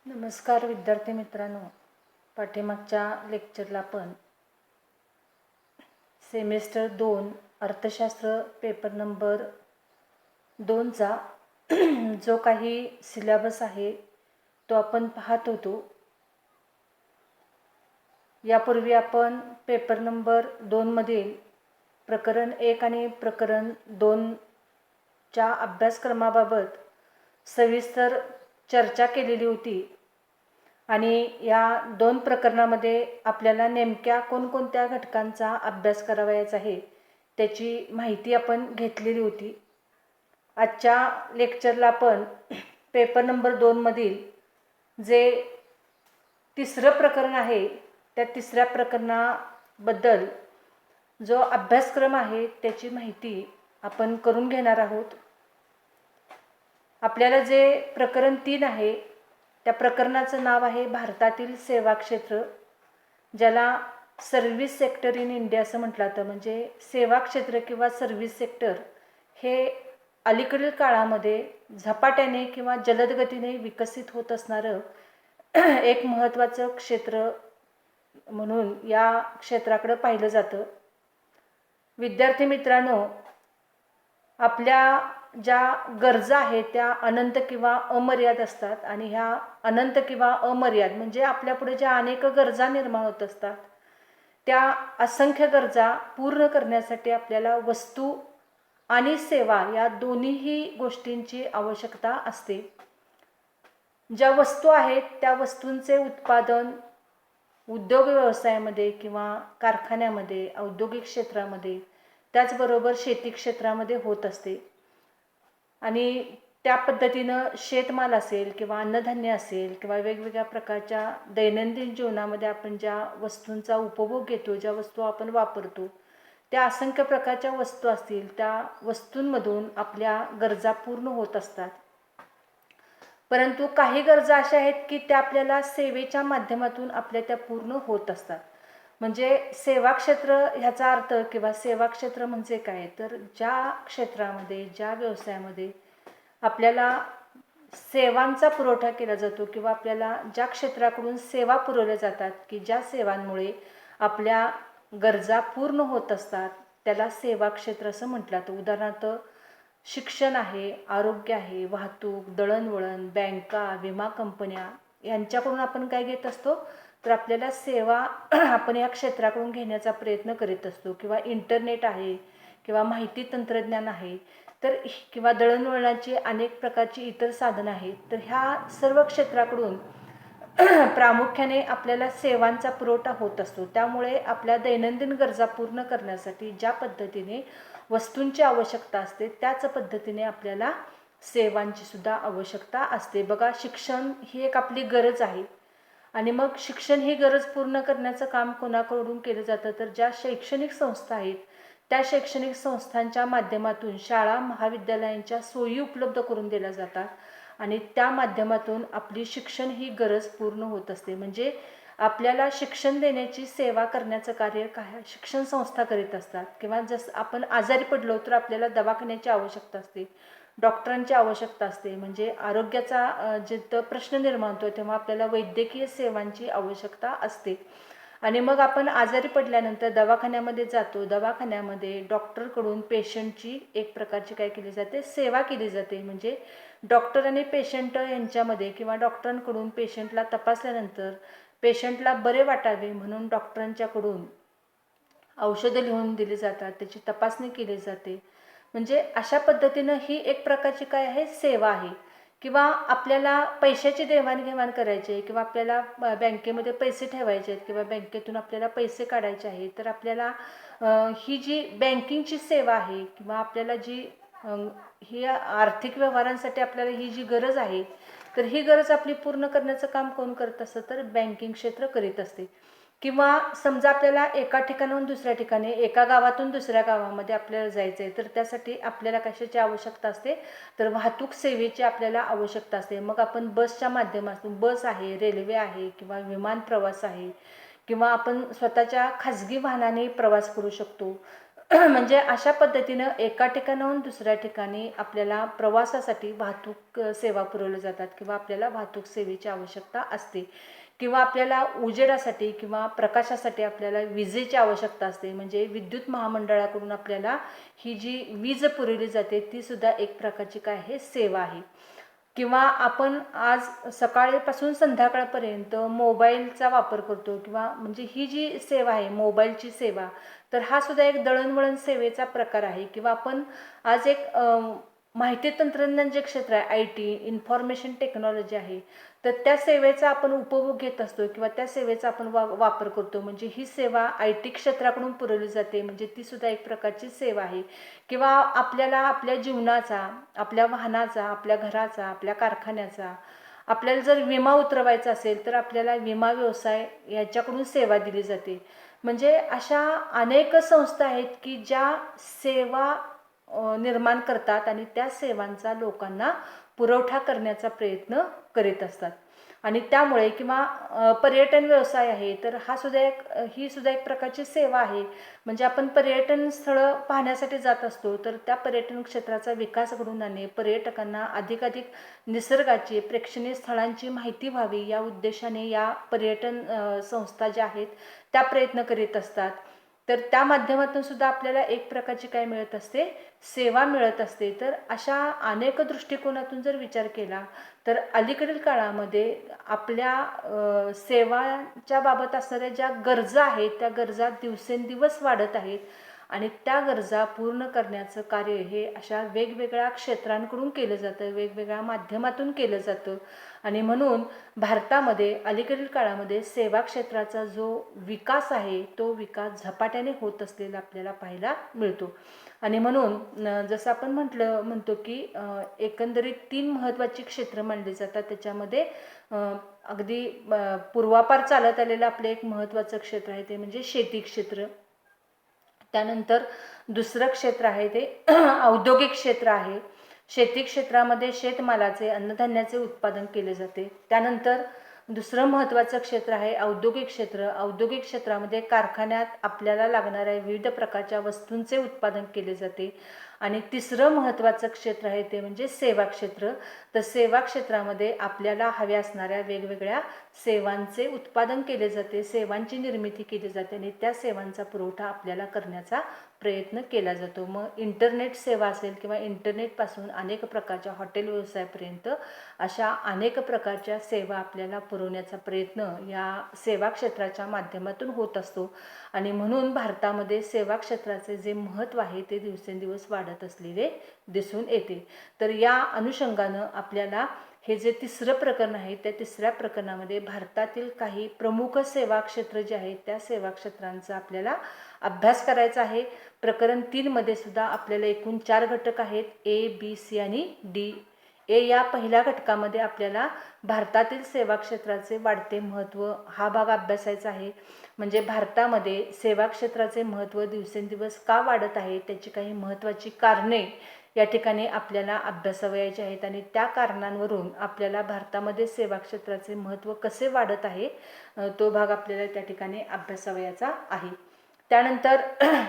नमस्कार विद्यार्थी मित्रांनो, पाठीमागच्या लेक्चरला आपण सेमेस्टर 2 अर्थशास्त्र पेपर नंबर 2चा जो काही सिलेबस आहे तो आपण पाहत होतो। यापूर्वी आपण पेपर नंबर 2 मधील प्रकरण 1 आणि प्रकरण 2च्या अभ्यासक्रमाबाबत सविस्तर चर्चा केलेली होती आणि या 2 प्रकरणामध्ये आपल्याला नेमक्या कोणकोणत्या घटकांचा अभ्यास करावयाचा आहे त्याची माहिती आपण घेतलेली होती। आजच्या लेक्चरला आपण पेपर नंबर 2 मधील जे तिसरं प्रकरण आहे त्या तिसऱ्या प्रकरणाबद्दल जो अभ्यासक्रम आहे त्याची माहिती आपण करून घेणार आहोत। आपल्याला जे प्रकरण 3 आहे त्या प्रकरणाचं नाव आहे भारतातील सेवा क्षेत्र, ज्याला सर्व्हिस सेक्टर इन इंडिया असं म्हटलं जातं। म्हणजे सेवा क्षेत्र किंवा सर्व्हिस सेक्टर हे अलीकडील काळामध्ये झपाट्याने किंवा जलद गतीने विकसित होत असणारं एक महत्त्वाचं क्षेत्र म्हणून या क्षेत्राकडे पाहिलं जातं। विद्यार्थी मित्रांनो, आपल्या ज्या गरजा आहेत त्या अनंत किंवा अमर्याद असतात आणि ह्या अनंत किंवा अमर्याद म्हणजे आपल्यापुढे ज्या अनेक गरजा निर्माण होत असतात त्या असंख्य गरजा पूर्ण करण्यासाठी आपल्याला वस्तू आणि सेवा या दोन्हीही गोष्टींची आवश्यकता असते। ज्या वस्तू आहेत त्या वस्तूंचे उत्पादन उद्योग व्यवसायामध्ये किंवा कारखान्यामध्ये, औद्योगिक क्षेत्रामध्ये, त्याचबरोबर शेती क्षेत्रामध्ये होत असते आणि त्या पद्धतीनं शेतमाल असेल किंवा अन्नधान्य असेल किंवा वेगवेगळ्या प्रकारच्या दैनंदिन जीवनामध्ये आपण ज्या वस्तूंचा उपभोग घेतो, ज्या वस्तू आपण वापरतो, त्या असंख्य प्रकारच्या वस्तू असतील त्या वस्तूंमधून आपल्या गरजा पूर्ण होत असतात। परंतु काही गरजा अशा आहेत की त्या आपल्याला सेवेच्या माध्यमातून आपल्या त्या पूर्ण होत असतात। म्हणजे सेवा क्षेत्र ह्याचा अर्थ किंवा सेवा क्षेत्र म्हणजे काय, तर ज्या क्षेत्रामध्ये ज्या व्यवसायामध्ये आपल्याला सेवांचा पुरवठा केला जातो किंवा आपल्याला ज्या क्षेत्राकडून सेवा पुरवल्या जातात की ज्या सेवांमुळे आपल्या गरजा पूर्ण होत असतात त्याला सेवा क्षेत्र असं म्हटलं जातं। उदाहरणार्थ शिक्षण आहे, आरोग्य आहे, वाहतूक, दळणवळण, बँका, विमा कंपन्या यांच्याकडून आपण काय घेत असतो तर आपल्याला सेवा आपण या क्षेत्राकडून घेण्याचा प्रयत्न करीत असतो। किंवा इंटरनेट आहे किंवा माहिती तंत्रज्ञान आहे तर किंवा दळणवळणाची अनेक प्रकारची इतर साधनं आहेत, तर ह्या सर्व क्षेत्राकडून प्रामुख्याने आपल्याला सेवांचा पुरवठा होत असतो। त्यामुळे आपल्या दैनंदिन गरजा पूर्ण करण्यासाठी ज्या पद्धतीने वस्तूंची आवश्यकता असते त्याच पद्धतीने आपल्याला सेवांची सुद्धा आवश्यकता असते। बघा, शिक्षण ही एक आपली गरज आहे आणि मग शिक्षण ही गरज पूर्ण करण्याचं काम कोणाकडून केलं जातं तर ज्या शैक्षणिक संस्था आहेत त्या शैक्षणिक संस्थांच्या माध्यमातून शाळा महाविद्यालयांच्या सोयी उपलब्ध करून दिल्या जातात आणि त्या माध्यमातून आपली शिक्षण ही गरज पूर्ण होत असते। म्हणजे आपल्याला शिक्षण देण्याची सेवा करण्याचं कार्य काय शिक्षण संस्था करीत असतात। किंवा जसं आपण आजारी पडलो तर आपल्याला दवाखान्याची आवश्यकता असते, डॉक्टरांची आवश्यकता असते। म्हणजे आरोग्याचा जिथं प्रश्न निर्माण होतो तेव्हा आपल्याला वैद्यकीय सेवांची आवश्यकता असते आणि मग आपण आजारी पडल्यानंतर दवाखान्यामध्ये जातो। दवाखान्यामध्ये डॉक्टरकडून पेशंटची एक प्रकारची काय केली जाते, सेवा केली जाते। म्हणजे डॉक्टर आणि पेशंट यांच्यामध्ये किंवा डॉक्टरांकडून पेशंटला तपासल्यानंतर पेशंटला बरे वाटावे म्हणून डॉक्टरांच्याकडून औषधं लिहून दिली जातात, त्याची तपासणी केली जाते। म्हणजे अशा पद्धतीनं ही एक प्रकारची काय आहे, सेवा आहे। किंवा आपल्याला पैशाची देवाणघेवाण करायची आहे किंवा आपल्याला बँकेमध्ये पैसे ठेवायचे आहेत किंवा बँकेतून आपल्याला पैसे काढायचे आहे तर आपल्याला ही जी बँकिंगची सेवा आहे किंवा आपल्याला जी ही आर्थिक व्यवहारांसाठी आपल्याला ही जी गरज आहे तर ही गरज आपली पूर्ण करण्याचं काम कोण करत असतं तर बँकिंग क्षेत्र करीत असते। किंवा समजा आपल्याला एका ठिकाणाहून दुसऱ्या ठिकाणी, एका गावातून दुसऱ्या गावामध्ये आपल्याला जायचं आहे तर त्यासाठी आपल्याला कशाची आवश्यकता असते तर वाहतूक सेवेची आपल्याला आवश्यकता असते। मग आपण बसच्या माध्यमातून, बस आहे, रेल्वे आहे किंवा विमान प्रवास आहे किंवा आपण स्वतःच्या खाजगी वाहनाने प्रवास करू शकतो। म्हणजे अशा पद्धतीनं एका ठिकाणाहून दुसऱ्या ठिकाणी आपल्याला प्रवासासाठी वाहतूक सेवा पुरवल्या जातात किंवा आपल्याला वाहतूक सेवेची आवश्यकता असते किंवा आपल्याला उजेडासाठी किंवा प्रकाशासाठी आपल्याला विजेची आवश्यकता असते. म्हणजे विद्युत महामंडळाकडून आपल्याला ही जी वीज पुरवली जाते ती सुद्धा एक प्रकारची काय आहे, सेवा आहे. किंवा आपण आज सकाळपासून संध्याकाळपर्यंत मोबाईलचा वापर करतो किंवा म्हणजे ही जी सेवा आहे मोबाईलची सेवा, तर हा सुद्धा एक दळणवळण सेवेचा प्रकार आहे. किंवा आपण आज एक माहिती तंत्रज्ञान जे क्षेत्र आहे, आय टी इन्फॉर्मेशन टेक्नॉलॉजी आहे, तर त्या सेवेचा आपण उपभोग घेत असतो किंवा त्या सेवेचा आपण वापर करतो. म्हणजे ही सेवा आय टी क्षेत्राकडून पुरवली जाते, म्हणजे ती सुद्धा एक प्रकारची सेवा आहे. किंवा आपल्याला आपल्या जीवनाचा, आपल्या वाहनाचा, आपल्या घराचा, आपल्या कारखान्याचा आपल्याला जर विमा उतरवायचा असेल तर आपल्याला विमा व्यवसाय याच्याकडून सेवा दिली जाते. म्हणजे अशा अनेक संस्था आहेत की ज्या सेवा निर्माण करतात आणि त्या सेवांचा लोकांना पुरवठा करण्याचा प्रयत्न करीत असतात. आणि त्यामुळे किंवा पर्यटन व्यवसाय आहे, तर ही सुद्धा एक प्रकारची सेवा आहे. म्हणजे आपण पर्यटन स्थळं पाहण्यासाठी जात असतो, तर त्या पर्यटन क्षेत्राचा विकास घडवून आणणे, पर्यटकांना अधिकाधिक निसर्गाची, प्रेक्षणीय स्थळांची माहिती व्हावी या उद्देशाने या पर्यटन संस्था ज्या आहेत त्या प्रयत्न करीत असतात. तर त्या माध्यमातून सुद्धा आपल्याला एक प्रकारची काय मिळत असते, सेवा मिळत असते. तर अशा अनेक दृष्टिकोनातून जर विचार केला तर अलीकडील काळामध्ये आपल्या सेवाच्या बाबत असणाऱ्या ज्या गरजा आहेत त्या गरजा दिवसेंदिवस वाढत आहेत आणि त्या गरजा पूर्ण करण्याचं कार्य हे अशा वेगवेगळ्या क्षेत्रांकडून केलं जातं, वेगवेगळ्या माध्यमातून केलं जातं. आणि म्हणून भारतामध्ये अलीकडील काळामध्ये सेवा क्षेत्राचा जो विकास आहे तो विकास झपाट्याने होत असलेला आपल्याला पाहायला मिळतो. आणि म्हणून जसं आपण म्हणतो की एकंदरीत 3 महत्त्वाची क्षेत्र मानली जातात. त्याच्यामध्ये अगदी पूर्वापार चालत आलेलं आपलं एक महत्त्वाचं क्षेत्र आहे ते म्हणजे शेती क्षेत्र. त्यानंतर दुसरं क्षेत्र आहे ते औद्योगिक क्षेत्र आहे. शेती क्षेत्रामध्ये शेतमालाचे, अन्नधान्याचे उत्पादन केले जाते. त्यानंतर दुसरं महत्त्वाचं क्षेत्र आहे औद्योगिक क्षेत्र. औद्योगिक क्षेत्रामध्ये कारखान्यात आपल्याला लागणाऱ्या विविध प्रकारच्या वस्तूंचे उत्पादन केले जाते. आणि तिसरं महत्त्वाचं क्षेत्र आहे ते म्हणजे सेवा क्षेत्र. तर सेवा क्षेत्रामध्ये आपल्याला हव्या असणाऱ्या वेगवेगळ्या सेवांचे उत्पादन केले जाते, सेवांची निर्मिती केली जाते आणि त्या सेवांचा पुरवठा आपल्याला करण्याचा प्रयत्न केला जातो. मग इंटरनेट सेवा असेल किंवा इंटरनेटपासून अनेक प्रकारच्या हॉटेल व्यवसायापर्यंत अशा अनेक प्रकारच्या सेवा आपल्याला पुरवण्याचा प्रयत्न या सेवा क्षेत्राच्या माध्यमातून होत असतो. आणि म्हणून भारतामध्ये सेवा क्षेत्राचे जे महत्त्व आहे ते दिवसेंदिवस वाढत असलेले दिसून येते. तर या अनुषंगानं आपल्याला हे जे तिसरं प्रकरण आहे त्या तिसऱ्या प्रकरणामध्ये भारतातील काही प्रमुख सेवा क्षेत्र जे आहेत त्या सेवा क्षेत्रांचा आपल्याला अभ्यास करायचा आहे. प्रकरण 3 मध्ये सुद्धा आपल्याला एकूण 4 घटक आहेत, ए, बी, सी आणि डी. या पहिल्या घटकामध्ये आपल्याला भारतातील सेवा क्षेत्राचे वाढते महत्त्व हा भाग अभ्यासायचा आहे. म्हणजे भारतामध्ये सेवा क्षेत्राचे महत्त्व दिवसेंदिवस का वाढत आहे, त्याची काही महत्त्वाची कारणे या ठिकाणी आपल्याला अभ्यासावयाचे आहेत आणि त्या कारणांवरून आपल्याला भारतामध्ये सेवा क्षेत्राचे महत्त्व कसे वाढत आहे तो भाग आपल्याला त्या ठिकाणी अभ्यासावयाचा आहे. त्यानंतर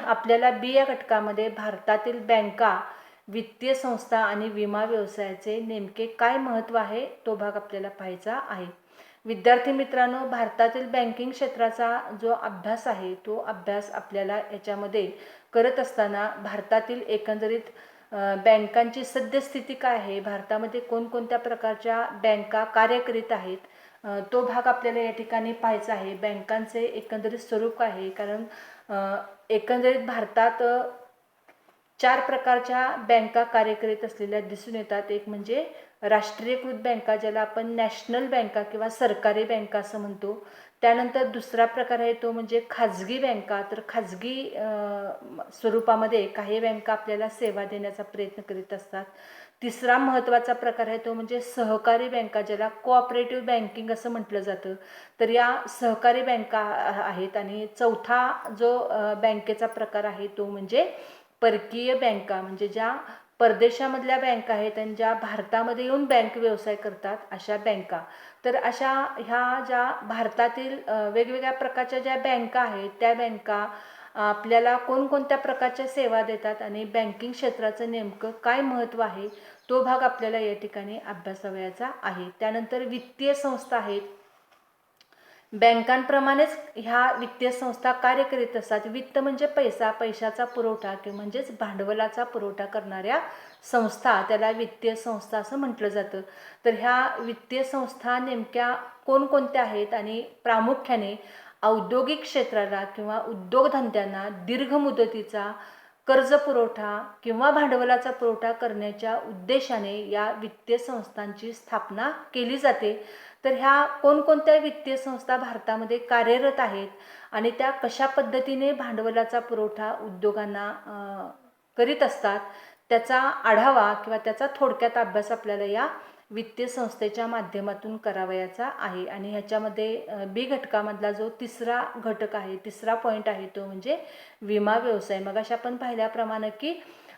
आपल्याला बी या घटकामध्ये भारतातील बँका, वित्तीय संस्था आणि विमा व्यवसायाचे नेमके काय महत्त्व आहे तो भाग आपल्याला पाहायचा आहे. विद्यार्थी मित्रांनो, भारतातील बँकिंग क्षेत्राचा जो अभ्यास आहे तो अभ्यास आपल्याला याच्यामध्ये करत असताना भारतातील एकंदरीत बँकांची सद्यस्थिती काय आहे, भारतामध्ये कोणकोणत्या प्रकारच्या बँका कार्य करीत आहेत तो भाग आपल्याला या ठिकाणी पाहायचा आहे. बँकांचे एकंदरीत स्वरूप काय आहे, कारण एकंदरीत भारतात 4 प्रकारच्या बँका कार्य करीत असलेल्या दिसून येतात. एक म्हणजे राष्ट्रीयकृत बँका ज्याला आपण नॅशनल बँका किंवा सरकारी बँका असं म्हणतो. त्यानंतर दुसरा प्रकार आहे तो म्हणजे खाजगी बँका. तर खाजगी स्वरूपामध्ये काही बँका आपल्याला सेवा देण्याचा प्रयत्न करीत असतात. तिसरा महत्त्वाचा प्रकार आहे तो म्हणजे सहकारी बँका ज्याला कोऑपरेटिव्ह बँकिंग असं म्हटलं जातं. तर या सहकारी बँका आहेत. आणि चौथा जो बँकेचा प्रकार आहे तो म्हणजे परकीय बँका, म्हणजे ज्या परदेशामधल्या बँका आहेत आणि ज्या भारतामध्ये येऊन बँक व्यवसाय करतात अशा बँका. तर अशा ह्या ज्या भारतातील वेगवेगळ्या प्रकारच्या ज्या बँका आहेत त्या बँका आपल्याला कोणकोणत्या प्रकारच्या सेवा देतात आणि बँकिंग क्षेत्राचं नेमकं काय महत्त्व आहे, तो भाग आपल्याला या ठिकाणी अभ्यासावयाचा आहे. त्यानंतर वित्तीय संस्था आहेत. बँकांप्रमाणेच ह्या वित्तीय संस्था कार्य करीत असतात. वित्त म्हणजे पैसा, पैशाचा पुरवठा किंवा म्हणजेच भांडवलाचा पुरवठा करणाऱ्या संस्था, त्याला वित्तीय संस्था असं म्हटलं जातं. तर ह्या वित्तीय संस्था नेमक्या कोणकोणत्या आहेत आणि प्रामुख्याने औद्योगिक क्षेत्राला किंवा उद्योगधंद्यांना दीर्घ मुदतीचा कर्ज पुरवठा किंवा भांडवलाचा पुरवठा करण्याच्या उद्देशाने या वित्तीय संस्थांची स्थापना केली जाते. तर ह्या कोणकोणत्या वित्तीय संस्था भारतामध्ये कार्यरत आहेत आणि त्या कशा पद्धतीने भांडवलाचा पुरवठा उद्योगांना करीत असतात, त्याचा आढावा किंवा त्याचा थोडक्यात अभ्यास आपल्याला या वित्तीय संस्थेच्या माध्यमातून करावयाचा आहे. आणि ह्याच्यामध्ये बी घटकामधला जो तिसरा घटक आहे, तिसरा पॉईंट आहे, तो म्हणजे विमा व्यवसाय. मग अशा आपण पाहिल्याप्रमाणे की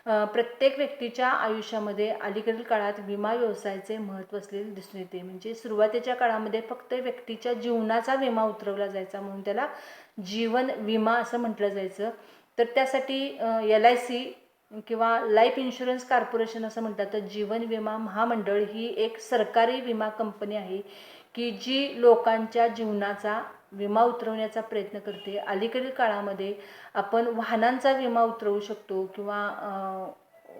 प्रत्येक व्यक्तीच्या आयुष्यामध्ये अलीकडील काळात विमा व्यवसायाचे महत्त्व असलेले दिसून येते. म्हणजे सुरुवातीच्या काळामध्ये फक्त व्यक्तीच्या जीवनाचा विमा उतरवला जायचा, म्हणून त्याला जीवन विमा असं म्हटलं जायचं. तर त्यासाठी LIC किंवा लाईफ इन्शुरन्स कॉर्पोरेशन असं म्हणतात. तर जीवन विमा महामंडळ ही एक सरकारी विमा कंपनी आहे की जी लोकांच्या जीवनाचा विमा उतरवण्याचा प्रयत्न करते. अलीकडील काळामध्ये आपण वाहनांचा विमा उतरवू शकतो किंवा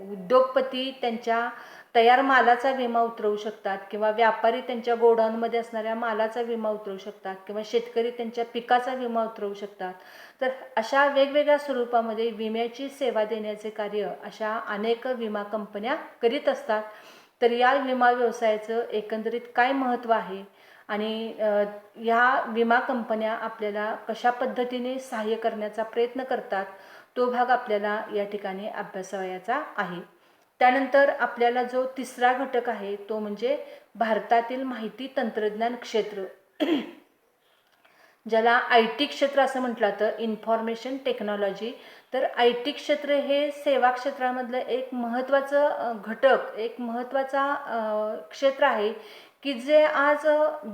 उद्योगपती त्यांच्या तयार मालाचा विमा उतरवू शकतात किंवा व्यापारी त्यांच्या गोडाऊनमध्ये असणाऱ्या मालाचा विमा उतरवू शकतात किंवा शेतकरी त्यांच्या पिकाचा विमा उतरवू शकतात. तर अशा वेगवेगळ्या स्वरूपामध्ये विम्याची सेवा देण्याचे कार्य अशा अनेक विमा कंपन्या करीत असतात. तर या विमा व्यवसायाचं एकंदरीत काय महत्त्व आहे आणि ह्या विमा कंपन्या आपल्याला कशा पद्धतीने सहाय्य करण्याचा प्रयत्न करतात, तो भाग आपल्याला या ठिकाणी अभ्यासावयाचा आहे. त्यानंतर आपल्याला जो तिसरा घटक आहे तो म्हणजे भारतातील माहिती तंत्रज्ञान क्षेत्र, ज्याला IT क्षेत्र असं म्हटलं तर इन्फॉर्मेशन टेक्नॉलॉजी. तर IT क्षेत्र हे सेवा क्षेत्रामधलं एक महत्त्वाचं घटक, एक महत्त्वाचा क्षेत्र आहे की जे आज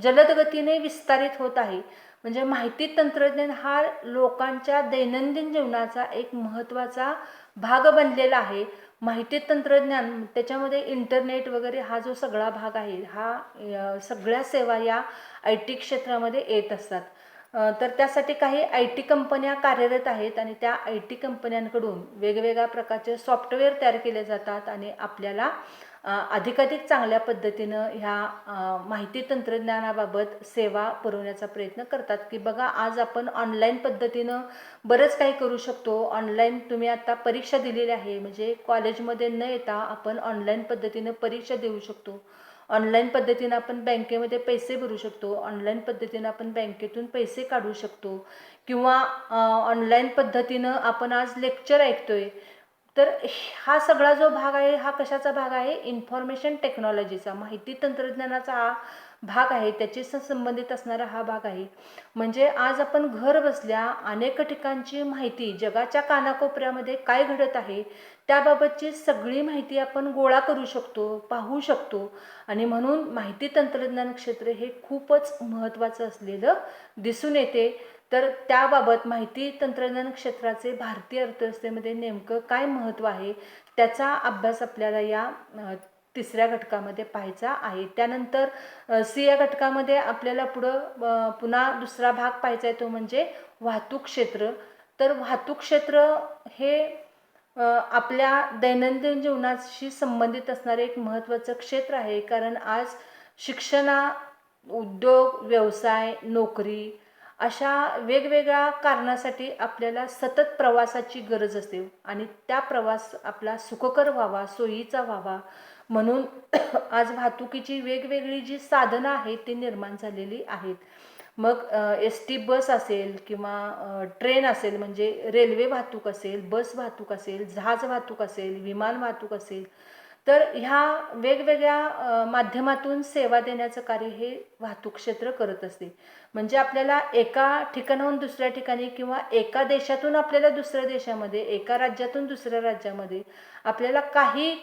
जलद गतीने विस्तारित होत आहे. म्हणजे माहिती तंत्रज्ञान हा लोकांच्या दैनंदिन जीवनाचा एक महत्त्वाचा भाग बनलेला आहे. माहिती तंत्रज्ञान त्याच्यामध्ये इंटरनेट वगैरे हा जो सगळा भाग आहे, हा सगळ्या सेवा या IT क्षेत्रामध्ये येत असतात. तर त्यासाठी काही IT कंपन्या कार्यरत आहेत आणि त्या IT कंपन्यांकडून वेगवेगळ्या प्रकारचे सॉफ्टवेअर तयार केले जातात आणि आपल्याला अधिकाधिक चांगल्या पद्धतीनं ह्या माहिती तंत्रज्ञानाबाबत सेवा पुरवण्याचा प्रयत्न करतात. की बघा, आज आपण ऑनलाईन पद्धतीनं बरंच काही करू शकतो. ऑनलाईन तुम्ही आता परीक्षा दिलेली आहे, म्हणजे कॉलेजमध्ये न येता आपण ऑनलाईन पद्धतीनं परीक्षा देऊ शकतो. ऑनलाईन पद्धतीनं आपण बँकेमध्ये पैसे भरू शकतो. ऑनलाईन पद्धतीनं आपण बँकेतून पैसे काढू शकतो किंवा ऑनलाईन पद्धतीनं आपण आज लेक्चर ऐकतोय. तर हा सगळा जो भाग आहे हा कशाचा भाग आहे? इन्फॉर्मेशन टेक्नॉलॉजीचा, माहिती तंत्रज्ञानाचा हा भाग आहे, त्याची संबंधित असणारा हा भाग आहे. म्हणजे आज आपण घर बसल्या अनेक ठिकाणची माहिती, जगाच्या कानाकोपऱ्यामध्ये काय घडत आहे त्याबाबतची सगळी माहिती आपण गोळा करू शकतो, पाहू शकतो. आणि म्हणून माहिती तंत्रज्ञान क्षेत्र हे खूपच महत्त्वाचं असलेलं दिसून येते. तर त्याबाबत माहिती तंत्रज्ञान क्षेत्राचे भारतीय अर्थव्यवस्थेमध्ये नेमकं काय महत्त्व आहे त्याचा अभ्यास आपल्याला या तिसऱ्या घटकामध्ये पाहायचा आहे. त्यानंतर C या घटकामध्ये आपल्याला पुन्हा दुसरा भाग पाहायचा आहे, तो म्हणजे वाहतूक क्षेत्र. तर वाहतूक क्षेत्र हे आपल्या दैनंदिन जीवनाशी संबंधित असणारे एक महत्त्वाचं क्षेत्र आहे. कारण आज शिक्षणा, उद्योग, व्यवसाय, नोकरी अशा वेगवेगळ्या कारणासाठी आपल्याला सतत प्रवासाची गरज असते आणि त्या प्रवास आपला सुखकर व्हावा, सोयीचा व्हावा म्हणून आज वाहतुकीची वेगवेगळी जी साधनं आहेत ती निर्माण झालेली आहेत. मग ST बस असेल किंवा ट्रेन असेल, म्हणजे रेल्वे वाहतूक असेल, बस वाहतूक असेल, जहाज वाहतूक असेल, विमान वाहतूक असेल. तर ह्या वेगवेगळ्या माध्यमातून सेवा देण्याचं कार्य हे वाहतूक क्षेत्र करत असते. म्हणजे आपल्याला एका ठिकाणाहून दुसऱ्या ठिकाणी किंवा एका देशातून आपल्याला दुसऱ्या देशामध्ये, एका राज्यातून दुसऱ्या राज्यामध्ये आपल्याला काही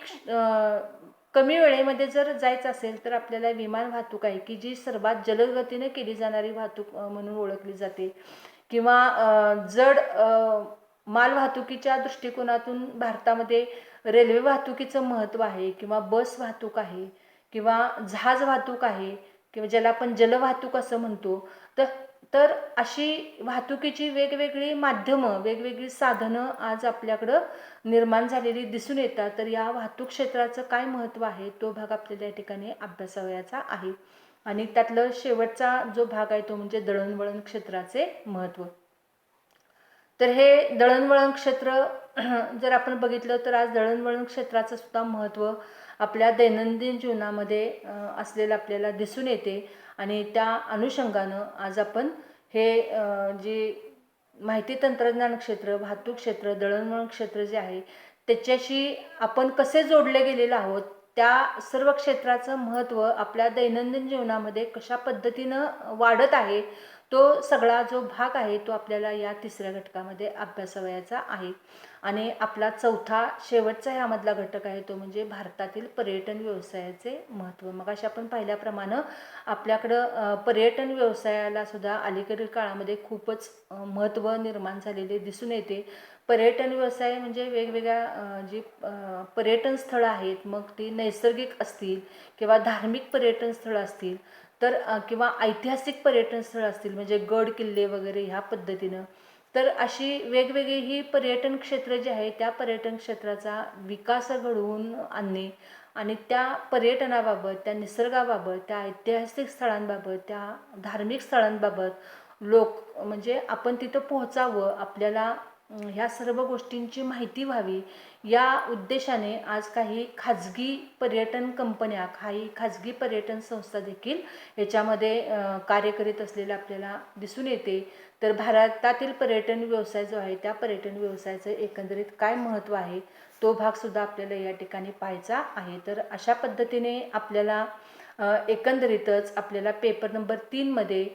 कमी वेळेमध्ये जर जायचं असेल तर आपल्याला विमान वाहतूक आहे की जी सर्वात जलद गतीने केली जाणारी वाहतूक म्हणून ओळखली जाते. किंवा जड माल वाहतुकीच्या दृष्टिकोनातून भारतामध्ये रेल्वे वाहतुकीचं महत्त्व आहे किंवा बस वाहतूक आहे किंवा जहाज वाहतूक आहे किंवा ज्याला आपण जलवाहतूक असं म्हणतो. तर तर अशी वाहतुकीची वेगवेगळी माध्यमं, वेगवेगळी साधनं आज आपल्याकडं निर्माण झालेली दिसून येतात. तर या वाहतूक क्षेत्राचं काय महत्त्व आहे तो भाग आपल्याला या ठिकाणी अभ्यासावयाचा आहे. आणि त्यातलं शेवटचा जो भाग आहे तो म्हणजे दळणवळण क्षेत्राचे महत्त्व. तर हे दळणवळण क्षेत्र जर आपण बघितलं तर आज दळणवळण क्षेत्राचं सुद्धा महत्त्व आपल्या दैनंदिन जीवनामध्ये असलेलं आपल्याला दिसून येते. आणि त्या अनुषंगानं आज आपण हे जे माहिती तंत्रज्ञान क्षेत्र, वाहतूक क्षेत्र, दळणवळण क्षेत्र जे आहे त्याच्याशी आपण कसे जोडले गेलेलो आहोत, त्या सर्व क्षेत्राचं महत्त्व आपल्या दैनंदिन जीवनामध्ये कशा पद्धतीनं वाढत आहे तो सगळा जो भाग आहे तो आपल्याला या तिसऱ्या घटकामध्ये अभ्यासावयाचा आहे. आणि आपला चौथा शेवटचा ह्यामधला घटक आहे तो म्हणजे भारतातील पर्यटन व्यवसायाचे महत्त्व. मग अशा आपण पाहिल्याप्रमाणे आपल्याकडं पर्यटन व्यवसायाला सुद्धा अलीकडील काळामध्ये खूपच महत्त्व निर्माण झालेले दिसून येते. पर्यटन व्यवसाय म्हणजे वेगवेगळ्या जी पर्यटन स्थळं आहेत, मग ती नैसर्गिक असतील किंवा धार्मिक पर्यटन स्थळं असतील तर किंवा ऐतिहासिक पर्यटन स्थळं असतील म्हणजे गड किल्ले वगैरे ह्या पद्धतीनं. तर अशी वेगवेगळी ही पर्यटन क्षेत्र जी आहे त्या पर्यटन क्षेत्राचा विकास घडवून आणणे आणि त्या पर्यटनाबाबत, त्या निसर्गाबाबत, त्या ऐतिहासिक स्थळांबाबत, त्या धार्मिक स्थळांबाबत लोक म्हणजे आपण तिथं पोहोचावं, आपल्याला ह्या सर्व गोष्टींची माहिती व्हावी या उद्देशाने आज काही खाजगी पर्यटन कंपन्या, काही खाजगी पर्यटन संस्था देखील याच्यामध्ये कार्य करीत असलेलं आपल्याला दिसून येते. तर भारतातील पर्यटन व्यवसाय जो आहे त्या पर्यटन व्यवसायाचं एकंदरीत काय महत्त्व आहे तो भागसुद्धा आपल्याला या ठिकाणी पाहायचा आहे. तर अशा पद्धतीने आपल्याला एकंदरीतच आपल्याला पेपर नंबर 3मध्ये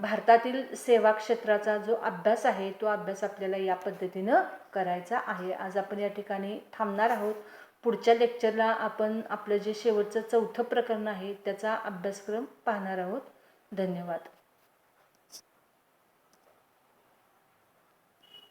भारतातील सेवा क्षेत्राचा जो अभ्यास आहे तो अभ्यास आपल्याला या पद्धतीनं करायचा आहे. आज आपण या ठिकाणी थांबणार आहोत. पुढच्या लेक्चरला आपण आपलं जे शेवटचं चौथं प्रकरण आहे त्याचा अभ्यासक्रम पाहणार आहोत. धन्यवाद.